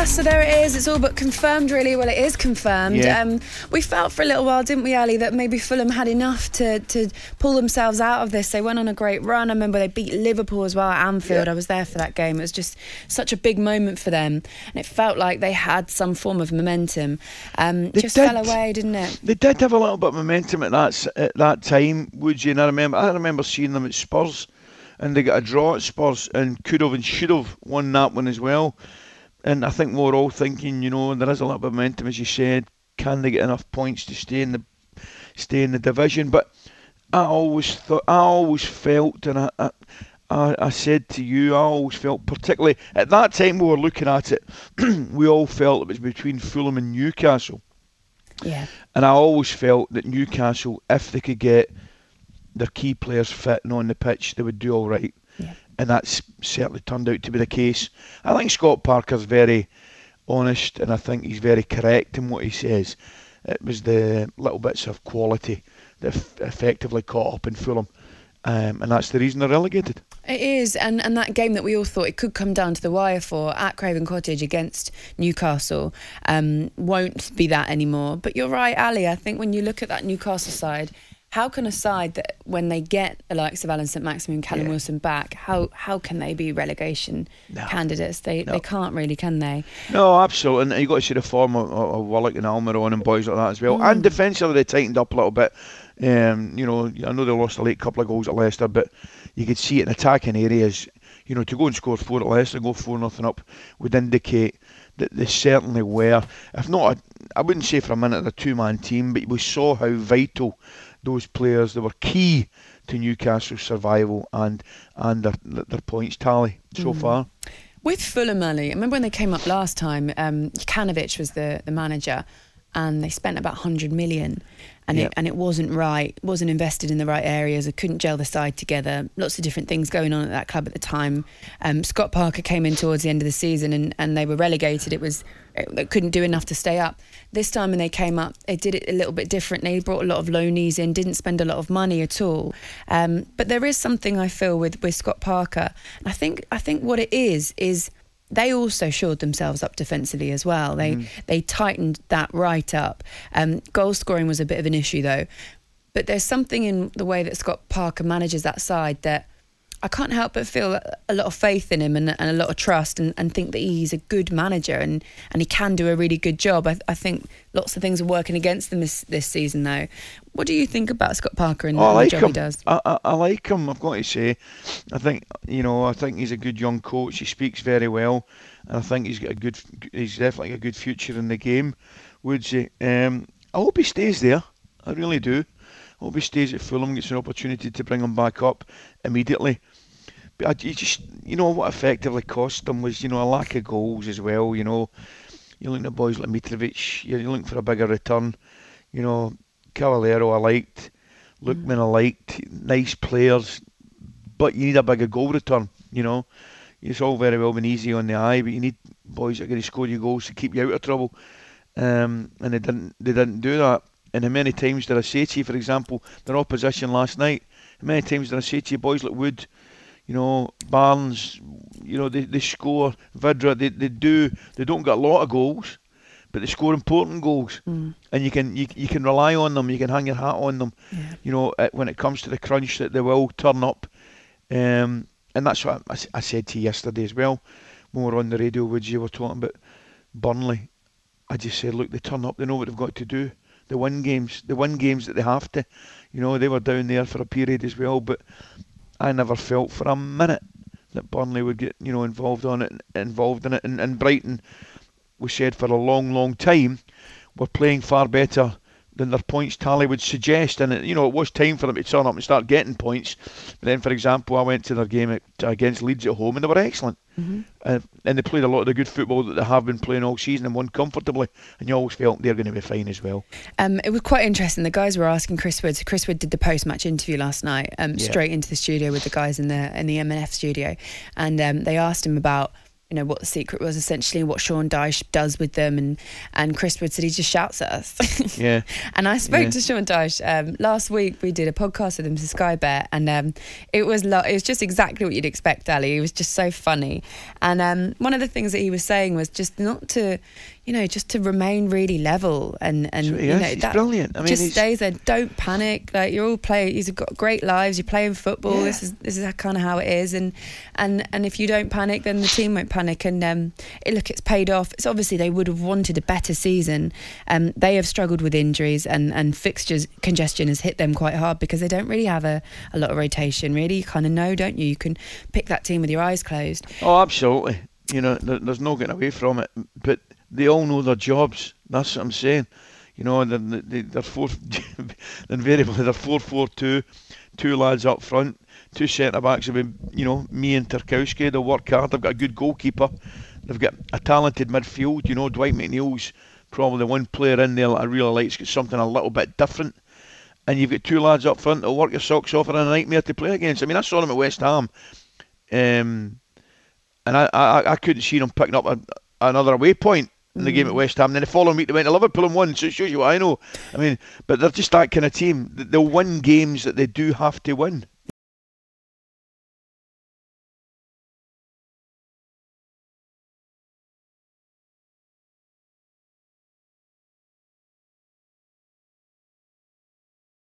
So there it is. It's all but confirmed, really. Well, it is confirmed. Yeah. We felt for a little while, didn't we, Ali, that maybe Fulham had enough to pull themselves out of this. They went on a great run. I remember they beat Liverpool as well at Anfield. Yeah. I was there for that game. It was just such a big moment for them. And it felt like they had some form of momentum. Just fell away, didn't it? They did have a little bit of momentum at that time, would you? And I remember seeing them at Spurs, and they got a draw at Spurs and could have and should have won that one as well. And I think we were all thinking, there is a little bit of momentum, as you said. Can they get enough points to stay in the division? But I always felt, and I said to you, I always felt, particularly at that time we were looking at it, we all felt it was between Fulham and Newcastle. Yeah. And I always felt that Newcastle, if they could get their key players fit and on the pitch, they would do all right. Yeah. And that's certainly turned out to be the case. I think Scott Parker's very honest, and I think he's very correct in what he says. It was the little bits of quality that effectively caught up in Fulham, and that's the reason they're relegated. It is, and that game that we all thought it could come down to the wire for at Craven Cottage against Newcastle won't be that anymore. But you're right, Ali, I think when you look at that Newcastle side, how can a side that when they get the likes of Alan St Maximin and Callum Wilson back, how can they be relegation candidates? They can't really, can they? No, absolutely. And you've got to see the form of Willock and Almiron and boys like that as well. And defensively they tightened up a little bit. I know they lost a late couple of goals at Leicester, but you could see it in attacking areas. To go and score 4 at Leicester, go 4-0 up, would indicate that they certainly were, if not, I wouldn't say for a minute, a two-man team, but we saw how vital those players, they were key to Newcastle's survival and their points tally so far. With Fulham, Ali, I remember when they came up last time, Jukanovic was the manager, and they spent about 100 million, and it wasn't right, wasn't invested in the right areas. They couldn't gel the side together. Lots of different things going on at that club at the time. Scott Parker came in towards the end of the season, and they were relegated. They couldn't do enough to stay up. This time when they came up, they did it a little bit differently. Brought a lot of loanees in, didn't spend a lot of money at all. But there is something I feel with Scott Parker. And I think what it is they also shored themselves up defensively as well. They tightened that right up. Goal scoring was a bit of an issue though. But there's something in the way that Scott Parker manages that side that I can't help but feel a lot of faith in him and a lot of trust, and think that he's a good manager and he can do a really good job. I think lots of things are working against them this season though. What do you think about Scott Parker and the job he does? I like him, I've got to say. I think he's a good young coach. He speaks very well, and I think he's definitely got a good future in the game. Would you? I hope he stays there. I really do. I hope he stays at Fulham, gets an opportunity to bring him back up immediately. But what effectively cost them was, a lack of goals as well. You're looking at boys like Mitrovic, you're looking for a bigger return. Cavallero I liked, Lookman I liked, nice players, but you need a bigger goal return. It's all very well been easy on the eye, but you need boys that are going to score you goals to keep you out of trouble. And they didn't do that. And how many times did I say to you, for example, their opposition last night, how many times did I say to you, boys like Wood, Barnes, they score, Vidra, they don't get a lot of goals, but they score important goals. And you can rely on them, you can hang your hat on them. When it comes to the crunch, that they will turn up. And that's what I said to you yesterday as well, when we were on the radio, Wood, you were talking about Burnley. I just said, look, they turn up, they know what they've got to do. They win games that they have to. They were down there for a period as well, but I never felt for a minute that Burnley would get involved in it. And Brighton, we said for a long, long time, were playing far better than their points tally would suggest. And it was time for them to turn up and start getting points. But then, for example, I went to their game against Leeds at home, and they were excellent. And they played a lot of the good football that they have been playing all season and won comfortably, and you always felt they're going to be fine as well. It was quite interesting. The guys were asking Chris Wood. So Chris Wood did the post-match interview last night, straight into the studio with the guys in the M&F studio, and they asked him about what the secret was essentially, what Sean Dyche does with them, and Chris Wood said he just shouts at us. Yeah. And I spoke to Sean Dyche last week. We did a podcast with him to Sky Bet, and it was just exactly what you'd expect, Ali. He was just so funny, and one of the things that he was saying was just not to, just to remain really level, and he's brilliant. I mean, just stays there. Don't panic. Like, you're all playing. You've got great lives. You're playing football. Yeah. This is kind of how it is, and if you don't panic, then the team won't panic. And it's paid off. It's obviously they would have wanted a better season. They have struggled with injuries, and fixtures congestion has hit them quite hard because they don't really have a lot of rotation. Really, you kind of know, don't you? You can pick that team with your eyes closed. Oh, absolutely. There's no getting away from it. But they all know their jobs. That's what I'm saying. They're invariably they're 4-4-2, two lads up front, two centre backs. Me and Tarkowski. They'll work hard. They've got a good goalkeeper. They've got a talented midfield. Dwight McNeil's probably the one player in there that I really like. He's got something a little bit different. And you've got two lads up front that'll work your socks off and a nightmare to play against. I mean, I saw them at West Ham, and I couldn't see them picking up another away point in the game at West Ham. And then the following week they went to Liverpool and won, so it shows you what I know. I mean, but they're just that kind of team. They'll win games that they do have to win.